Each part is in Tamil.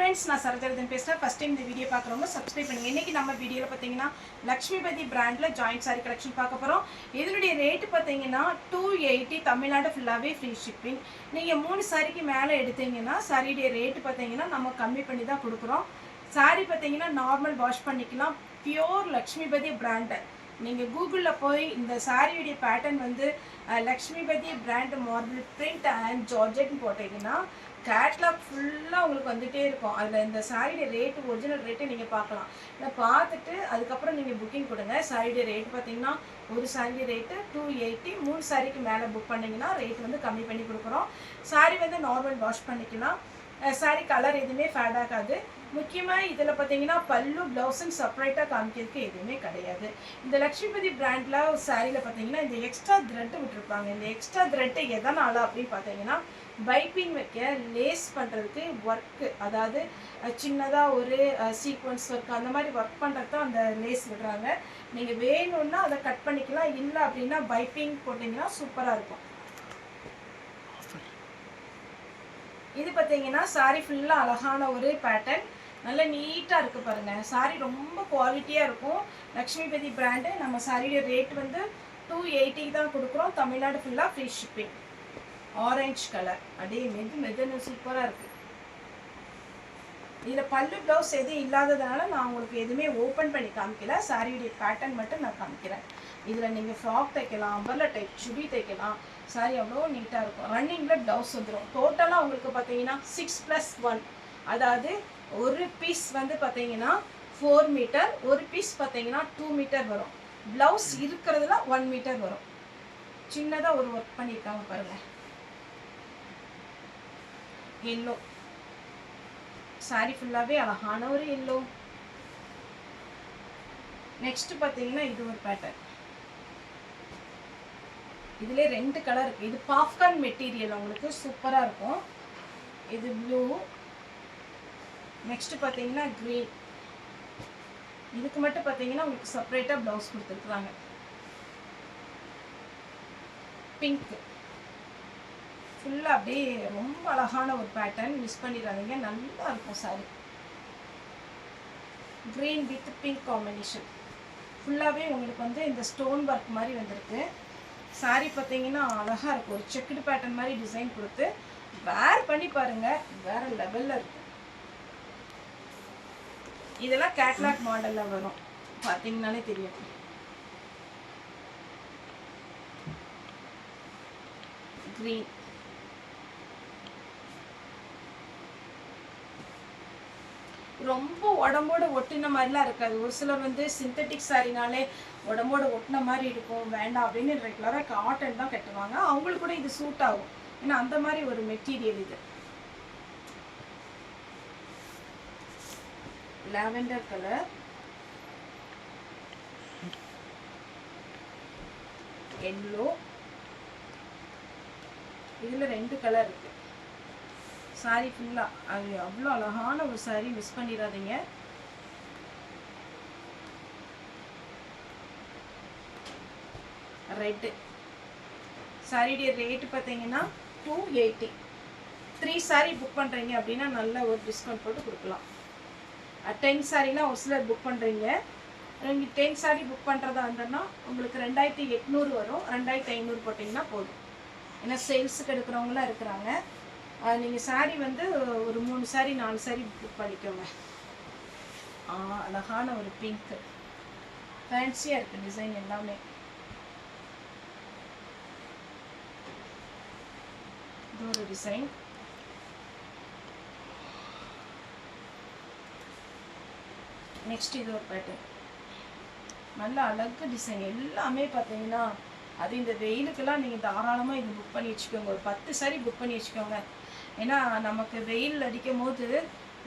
friends, நான் சரஜரதன் பேசுகிறேன். ஃபஸ்ட் டைம் இந்த வீடியோ பார்க்குறவங்க சப்ஸ்கிரைப் பண்ணுங்கள். இன்றைக்கி நம்ம வீடியோவில் பார்த்தீங்கன்னா லக்ஷ்மிபதி பிராண்டில் ஜாயிண்ட் சாரி கலெக்ஷன் பார்க்க போகிறோம். இதனுடைய ரேட்டு பார்த்தீங்கன்னா 280, தமிழ்நாடு ஃபுல்லாகவே ஃப்ரீ ஷிப்பிங். நீங்கள் 3 சாரிக்கு மேலே எடுத்தீங்கன்னா சாரியுடைய ரேட்டு பார்த்தீங்கன்னா நம்ம கம்மி பண்ணி தான் கொடுக்குறோம். சாரி பார்த்தீங்கன்னா நார்மல் வாஷ் பண்ணிக்கலாம். Pure Lakshmipathi brand. நீங்கள் கூகுளில் போய் இந்த சாரியுடைய பேட்டர்ன் வந்து Lakshmipathi brand marble print and ஜார்ஜெட்னு போட்டிங்கன்னா கேட்லாக் ஃபுல்லாக உங்களுக்கு வந்துகிட்டே இருக்கும். அதில் இந்த சாரியுடைய ரேட்டு, ஒரிஜினல் ரேட்டு நீங்கள் பார்க்கலாம். இதை பார்த்துட்டு அதுக்கப்புறம் நீங்கள் புக்கிங் கொடுங்க. சாரியுடைய ரேட்டு பார்த்தீங்கன்னா ஒரு சாரி ரேட்டு 280, 3 சாரிக்கு மேலே புக் பண்ணிங்கன்னா ரேட் வந்து கம்மி பண்ணி கொடுக்குறோம். சாரி வந்து நார்மல் வாஷ் பண்ணிக்கலாம். சாரி கலர் எதுவுமே ஃபேட் ஆகாது. முக்கியமாக இதில் பார்த்தீங்கன்னா பல்லு ப்ளவுஸுன்னு செப்பரேட்டாக காமிக்கிறதுக்கு எதுவுமே கிடையாது. இந்த லக்ஷ்மிபதி பிராண்டில் சாரியில் பார்த்தீங்கன்னா இந்த எக்ஸ்ட்ரா த்ரெட்டு விட்டுருப்பாங்க. இந்த எக்ஸ்ட்ரா த்ரெட்டு எதனால் அப்படின்னு பார்த்தீங்கன்னா பைப்பிங் வைக்க, லேஸ் பண்ணுறதுக்கு ஒர்க்கு, அதாவது சின்னதாக ஒரு சீக்வன்ஸ் ஒர்க் அந்த மாதிரி ஒர்க் பண்ணுறது தான் அந்த லேஸ் விடுறாங்க. நீங்கள் வேணும்னா அதை கட் பண்ணிக்கலாம், இல்லை அப்படின்னா பைப்பிங் போட்டிங்கன்னா சூப்பராக இருக்கும். இது பார்த்தீங்கன்னா சாரி ஃபுல்லாக அழகான ஒரு பேட்டர்ன், நல்லா நீட்டாக இருக்குது பாருங்கள். சாரி ரொம்ப குவாலிட்டியாக இருக்கும். லக்ஷ்மிபதி பிராண்டு. நம்ம சாரியோட ரேட் வந்து 280 தான் கொடுக்குறோம். தமிழ்நாடு ஃபுல்லாக ஃப்ரீ ஷிப்பிங். ஆரஞ்ச் கலர் அப்படியே மெதுன்னு சூப்பராக இருக்குது. இதில் பல்லு ப்ளவுஸ் எதுவும் இல்லாததுனால நான் உங்களுக்கு எதுவுமே ஓப்பன் பண்ணி காமிக்கல. சாரியுடைய பேட்டர்ன் மட்டும் நான் காமிக்கிறேன். இதில் நீங்கள் ஃப்ராக் தைக்கலாம், அம்பர்லா டைப் சுடி தைக்கலாம். சாரி அவ்வளோ நீட்டாக இருக்கும். ரன்னிங்கில் ப்ளவுஸ் வந்துடும். டோட்டலாக உங்களுக்கு பார்த்தீங்கன்னா 6+1, அதாவது ஒரு பீஸ் வந்து பார்த்தீங்கன்னா 4 மீட்டர், ஒரு பீஸ் பார்த்தீங்கன்னா 2 மீட்டர் வரும். ப்ளவுஸ் இருக்கிறதுல 1 மீட்டர் வரும். சின்னதாக ஒரு ஒர்க் பண்ணியிருக்காங்க பாருங்கள். எல்லோ சாரி ஃபுல்லாகவே அழகான ஒரு எல்லோ. நெக்ஸ்ட் பார்த்தீங்கன்னா இது ஒரு பேட்டர்ன். இதுல 2 கலர் இருக்குது. இது பாப்கார்ன் மெட்டீரியல், உங்களுக்கு சூப்பராக இருக்கும். இது ப்ளூ. நெக்ஸ்ட் பார்த்தீங்கன்னா க்ரீன். இதுக்கு மட்டும் பார்த்தீங்கன்னா உங்களுக்கு செப்பரேட்டாக ப்ளவுஸ் கொடுத்துருக்குறாங்க. பிங்க் ஃபுல்லாக அப்படியே ரொம்ப அழகான ஒரு பேட்டர்ன், மிஸ் பண்ணிடாதீங்க, நல்லா இருக்கும் sorry. Green with pink combination. ஃபுல்லாகவே உங்களுக்கு வந்து இந்த ஸ்டோன் ஒர்க் மாதிரி வந்திருக்கு. சாரி பார்த்தீங்கன்னா அழகாக இருக்கும். ஒரு செக்குடு பேட்டர்ன் மாதிரி டிசைன் கொடுத்து வேர் பண்ணி பாருங்கள், வேறு லெவலில் இருக்கும். இதெல்லாம் கேட்லாக் மாடலில் வரும், பார்த்தீங்கன்னாலே தெரியும். க்ரீன் ரொம்ப உடம்போட ஒட்டின மாதிரிலாம் இருக்காது. ஒரு சிலர் வந்து சிந்தட்டிக் சாரினாலே உடம்போட ஒட்டின மாதிரி இருக்கும், வேண்டாம் அப்படின்னு ரெகுலராக காட்டன் தான் கட்டுவாங்க. அவங்களுக்கு கூட இது சூட் ஆகும், ஏன்னா அந்த மாதிரி ஒரு மெட்டீரியல் இது. Lavender colour, yellow. இதில் 2 கலர் இருக்குது. சாரி ஃபுல்லாக அது அவ்வளோ அழகான ஒரு சாரி, மிஸ் பண்ணிடாதீங்க. ரெட்டு. சாரியுடைய ரேட்டு பார்த்தீங்கன்னா 280. 3 சாரி புக் பண்ணுறீங்க அப்படின்னா நல்ல ஒரு டிஸ்கவுண்ட் போட்டு கொடுக்கலாம். 10 சாரிலாம் ஒரு சிலர் புக் பண்ணுறீங்க. நீங்கள் 10 சாரி புக் பண்ணுறதா இருந்ததுன்னா உங்களுக்கு 2800 வரும். 2500 போட்டிங்கன்னா போதும். ஏன்னா சேல்ஸுக்கு எடுக்கிறவங்களாம் இருக்கிறாங்க. நீங்கள் சாரி வந்து ஒரு 3 சாரி 4 சாரி புக் பண்ணிக்கோங்க. அழகான ஒரு பிங்க், ஃபேன்சியாக இருக்குது டிசைன் எல்லாமே. இது ஒரு டிசைன். நெக்ஸ்ட் இது ஒரு பேட்டர்ன், நல்ல அழகு டிசைன். எல்லாமே பார்த்தீங்கன்னா அது இந்த வெயிலுக்கெல்லாம் நீங்கள் தாராளமாக இது புக் பண்ணி வச்சுக்கோங்க. ஒரு 10 சாரி புக் பண்ணி வச்சுக்கோங்க. ஏன்னா நமக்கு வெயில் அடிக்கும் போது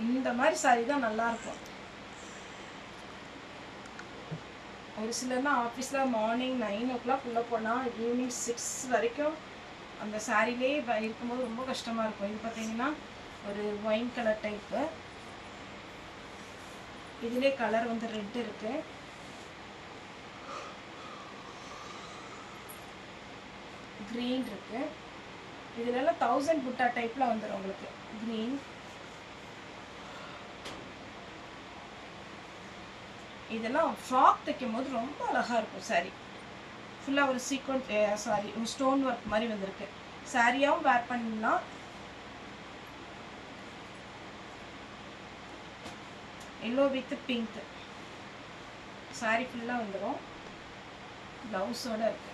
இந்த மாதிரி சாரி தான் நல்லாயிருக்கும். ஒரு சிலர்லாம் ஆஃபீஸில் மார்னிங் 9 o'clock உள்ளே போனால் ஈவினிங் 6 வரைக்கும் அந்த சாரிலே இருக்கும்போது ரொம்ப கஷ்டமாக இருக்கும். இது பார்த்தீங்கன்னா ஒரு ஒயின் கலர் டைப்பு. இதிலே கலர் வந்து ரெட் இருக்குது. க்ரீன் இருக்குது. இதிலெல்லாம் 1000 புட்டா டைப்பில் வந்துடும் உங்களுக்கு. க்ரீன், இதெல்லாம் ஃப்ராக் தைக்கும் போது ரொம்ப அழகாக இருக்கும் சாரீ. ஃபுல்லாக ஒரு சீக்வன்ஸ் சாரி ஒரு ஸ்டோன் ஒர்க் மாதிரி வந்திருக்கு. சாரியாகவும் வேர் பண்ணலாம். எல்லோ வித் பிங்க் சாரி ஃபுல்லாக வந்துடும். ப்ளவுஸோடு இருக்கு.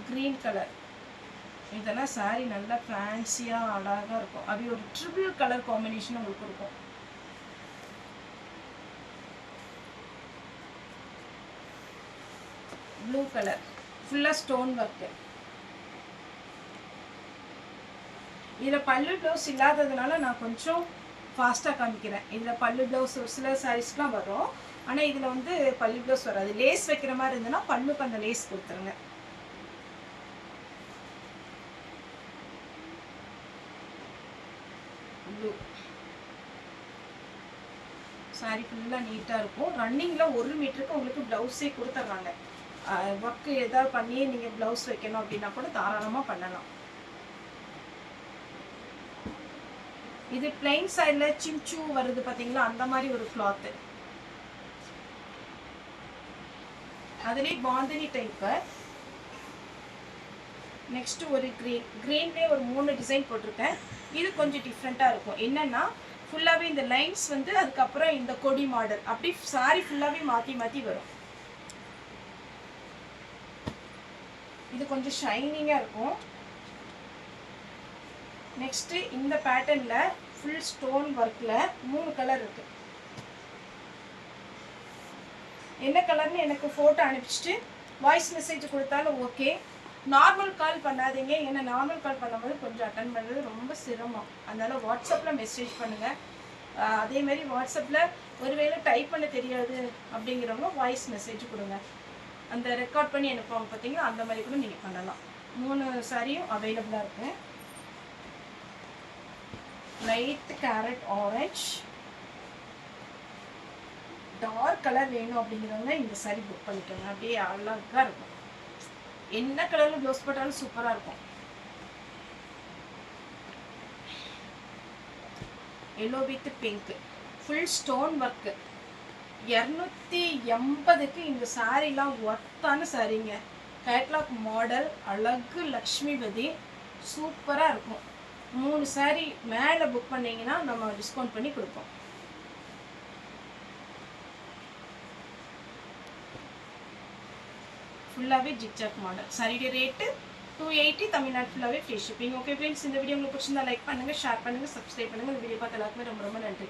Green colour. இதெல்லாம் சாரி நல்லா ஃபேன்சியாக அழகாக இருக்கும். அப்படி ஒரு ட்ரிபிள் கலர் காம்பினேஷன் உங்களுக்கு இருக்கும். ப்ளூ கலர் ஃபுல்லாக ஸ்டோன் ஒர்க்கு. இதில் பல்லு ப்ளவுஸ் இல்லாததுனால நான் கொஞ்சம் ஃபாஸ்ட்டாக காமிக்கிறேன். இதில் பல்லு ப்ளவுஸ் ஒரு சில சாரீஸ்லாம் வரும். ஆனால் இதில் வந்து பல்லு ப்ளவுஸ் வராது. லேஸ் வைக்கிற மாதிரி இருந்ததுன்னா பல்லுக்கு அந்த லேஸ் கொடுத்துருங்க. ப்ளூ சாரி ஃபுல்லாக நீட்டாக இருக்கும். ரன்னிங்கில் 1 மீட்டருக்கு உங்களுக்கு ப்ளவுஸே கொடுத்துட்றாங்க. ஒர்க்கு ஏதாவது பண்ணி நீங்கள் ப்ளவுஸ் வைக்கணும் அப்படின்னா கூட தாராளமாக பண்ணலாம். இது பிளைன் சைடில் சிம்சூ வருது பார்த்தீங்களா, அந்த மாதிரி ஒரு கிளாத்து. அதுலேயே பாந்தினி டைப்பு. நெக்ஸ்ட் ஒரு க்ரீன்லேயே ஒரு 3 டிசைன் போட்டிருக்கேன். இது கொஞ்சம் டிஃப்ரெண்ட்டாக இருக்கும். என்னென்னா ஃபுல்லாகவே இந்த லைன்ஸ் வந்து அதுக்கப்புறம் இந்த கொடி மாடல் அப்படி சாரி ஃபுல்லாகவே மாற்றி மாற்றி வரும். இது கொஞ்சம் ஷைனிங்காக இருக்கும். நெக்ஸ்ட்டு இந்த பேட்டர்னில் ஃபுல் ஸ்டோன் ஒர்க்கில் 3 கலர் இருக்குது. என்ன கலர்னு எனக்கு ஃபோட்டோ அனுப்பிச்சிட்டு வாய்ஸ் மெசேஜ் கொடுத்தாலும் ஓகே. நார்மல் கால் பண்ணாதீங்க. ஏன்னா நார்மல் கால் பண்ணும்போது கொஞ்சம் அட்டன் பண்ணுறது ரொம்ப சிரமம். அதனால் வாட்ஸ்அப்பில் மெசேஜ் பண்ணுங்கள். அதேமாரி வாட்ஸ்அப்பில் ஒருவேளை டைப் பண்ண தெரியாது அப்படிங்கிறவங்க வாய்ஸ் மெசேஜ் கொடுங்க. அந்த ரெக்கார்ட் பண்ணி அனுப்புவாங்க பார்த்தீங்கன்னா, அந்த மாதிரி கூட நீங்கள் பண்ணலாம். 3 சாரியும் அவைலபிளாக இருக்குது. Light carrot orange, dark colour வேணும் அப்படிங்கிறவங்க இந்த சாரி புக் பண்ணிக்கோங்க. அப்படியே அழகாக இருக்கும். என்ன கலரில் ப்ளவுஸ் போட்டாலும் சூப்பராக இருக்கும். Yellow with pink full stone work. 280க்கு இந்த சாரீலாம் ஒர்த்தான சாரீங்க. கேட்லாக் மாடல், அழகு லக்ஷ்மிபதி, சூப்பராக இருக்கும். 3 சாரீ மேலே புக் பண்ணிங்கன்னா நம்ம டிஸ்கவுண்ட் பண்ணி கொடுப்போம். ஃபுல்லாகவே ஜிக்ஜாக் மாடல். சாரியோட ரேட்டு 280. தமிழ்நாடு ஃபுல்லாகவே ஃப்ரீ ஷிப்பிங். ஓகே ஃப்ரெண்ட்ஸ், இந்த வீடியோ உங்களுக்கு பிடிச்சிருந்தா லைக் பண்ணுங்கள், ஷேர் பண்ணுங்கள், சப்ஸ்கிரைப் பண்ணுங்கள். இந்த வீடியோ பார்த்து எல்லாருக்குமே ரொம்ப ரொம்ப நன்றி.